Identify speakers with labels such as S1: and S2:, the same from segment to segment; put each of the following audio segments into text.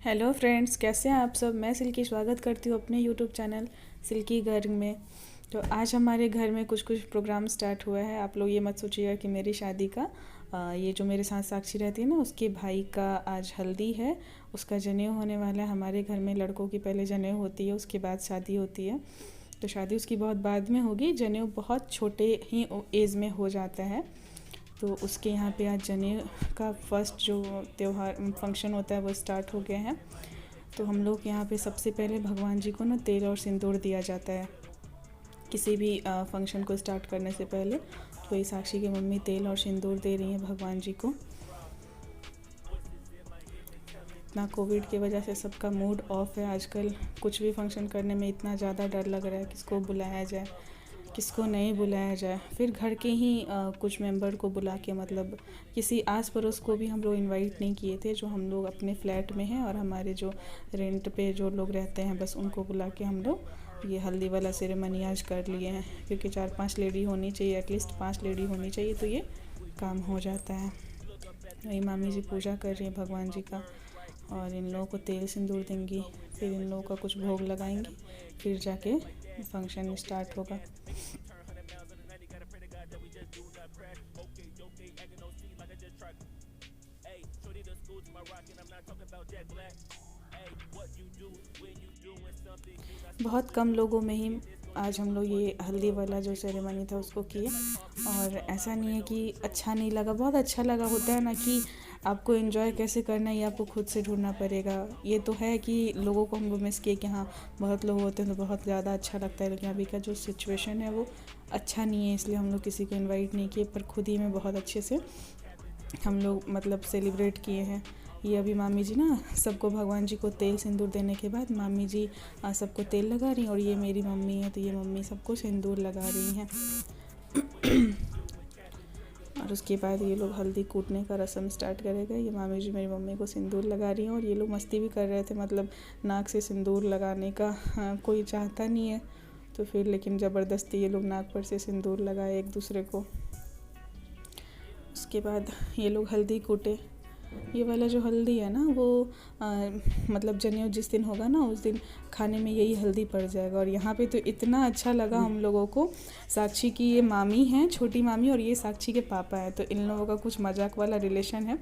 S1: Hello friends, कैसे हैं आप सब। मैं सिल्की स्वागत करती हूँ अपने यूट्यूब चैनल सिल्की घर में। तो आज हमारे घर में कुछ प्रोग्राम स्टार्ट हुआ है। आप लोग ये मत सोचिएगा कि मेरी शादी का ये जो मेरे साथ साक्षी रहती है ना, उसके भाई का आज हल्दी है, उसका जनेऊ होने वाला है। हमारे घर में लड़कों की पहले जनेऊ होती है, उसके बाद शादी होती है। तो शादी उसकी बहुत बाद में होगी, जनेऊ बहुत छोटे ही एज में हो जाता है। तो उसके यहाँ पे आज जनेऊ का फर्स्ट जो त्यौहार फंक्शन होता है वो स्टार्ट हो गया है। तो हम लोग यहाँ पे सबसे पहले भगवान जी को ना तेल और सिंदूर दिया जाता है किसी भी फंक्शन को स्टार्ट करने से पहले। तो ये साक्षी की मम्मी तेल और सिंदूर दे रही हैं भगवान जी को। इतना कोविड की वजह से सबका मूड ऑफ है आजकल। कुछ भी फंक्शन करने में इतना ज़्यादा डर लग रहा है, किसको बुलाया जाए किसको नहीं बुलाया जाए। फिर घर के ही कुछ मेंबर को बुला के, मतलब किसी आस पड़ोस को भी हम लोग इनवाइट नहीं किए थे। जो हम लोग अपने फ्लैट में हैं और हमारे जो रेंट पे जो लोग रहते हैं, बस उनको बुला के हम लोग ये हल्दी वाला सेरेमनी आज कर लिए हैं। क्योंकि 4-5 लेडी होनी चाहिए, एटलीस्ट 5 लेडी होनी चाहिए, तो ये काम हो जाता है। वही मामी जी पूजा कर रही हैं भगवान जी का, और इन लोगों को तेल सिंदूर देंगी। फिर इन लोगों का कुछ भोग लगाएंगी, फिर जाके फंक्शन स्टार्ट होगा। बहुत कम लोगों में ही आज हम लोग ये हल्दी वाला जो सेरेमनी था उसको किए। और ऐसा नहीं है कि अच्छा नहीं लगा, बहुत अच्छा लगा। होता है ना कि आपको एंजॉय कैसे करना है ये आपको खुद से ढूंढना पड़ेगा। ये तो है कि लोगों को हम लोग मिस किए कि हाँ बहुत लोग होते हैं तो बहुत ज़्यादा अच्छा लगता है, लेकिन अभी का जो सिचुएशन है वो अच्छा नहीं है, इसलिए हम लोग किसी को इनवाइट नहीं किए। पर खुद ही में बहुत अच्छे से हम लोग मतलब सेलिब्रेट किए हैं। ये अभी मामी जी ना सबको भगवान जी को तेल सिंदूर देने के बाद मामी जी सबको तेल लगा रही हैं। और ये मेरी मम्मी है, तो ये मम्मी सबको सिंदूर लगा रही हैं। और उसके बाद ये लोग हल्दी कूटने का रस्म स्टार्ट करेगा। ये मामी जी मेरी मम्मी को सिंदूर लगा रही हैं, और ये लोग मस्ती भी कर रहे थे, मतलब नाक से सिंदूर लगाने का कोई चाहता नहीं है, तो फिर लेकिन ज़बरदस्ती ये लोग नाक पर से सिंदूर लगाए एक दूसरे को। उसके बाद ये लोग हल्दी कूटे। ये वाला जो हल्दी है ना वो मतलब जनेऊ जिस दिन होगा ना उस दिन खाने में यही हल्दी पड़ जाएगा। और यहाँ पे तो इतना अच्छा लगा हम लोगों को। साक्षी की ये मामी हैं, छोटी मामी, और ये साक्षी के पापा हैं, तो इन लोगों का कुछ मजाक वाला रिलेशन है।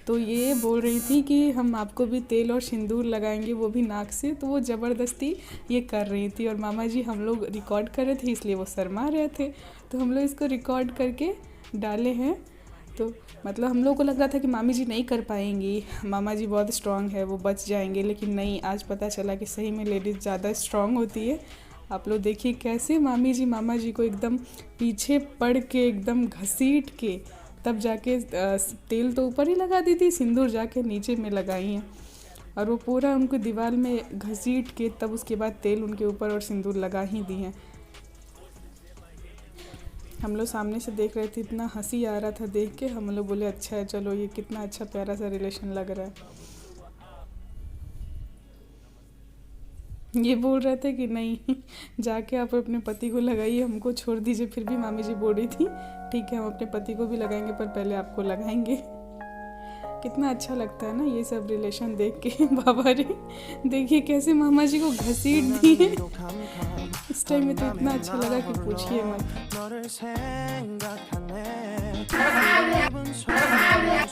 S1: तो ये बोल रही थी कि हम आपको भी तेल और सिंदूर लगाएंगे, वो भी नाक से। तो वो ज़बरदस्ती ये कर रही थी, और मामा जी हम लोग रिकॉर्ड कर रहे थे इसलिए वो शर्मा रहे थे। तो हम लोग इसको रिकॉर्ड करके डाले हैं। तो मतलब हम लोग को लग रहा था कि मामी जी नहीं कर पाएंगी, मामा जी बहुत स्ट्रांग है, वो बच जाएंगे, लेकिन नहीं, आज पता चला कि सही में लेडीज़ ज़्यादा स्ट्रांग होती है। आप लोग देखिए कैसे मामी जी मामा जी को एकदम पीछे पड़ के एकदम घसीट के तब जाके तेल तो ऊपर ही लगा दी थी, सिंदूर जाके नीचे में लगाई हैं। और वो पूरा उनको दीवार में घसीट के तब उसके बाद तेल उनके ऊपर और सिंदूर लगा ही दी हैं। हम लोग सामने से देख रहे थे, इतना हंसी आ रहा था देख के। हम लोग बोले अच्छा है, चलो ये कितना अच्छा प्यारा सा रिलेशन लग रहा है। ये बोल रहे थे कि नहीं जाके आप अपने पति को लगाइए, हमको छोड़ दीजिए। फिर भी मामी जी बोल रही थी ठीक है हम अपने पति को भी लगाएंगे, पर पहले आपको लगाएंगे। कितना अच्छा लगता है ना ये सब रिलेशन देख के। बाबा रे देखिए कैसे मामा जी को घसीट दिए। इस टाइम में तो इतना अच्छा लगा कि पूछिए मत।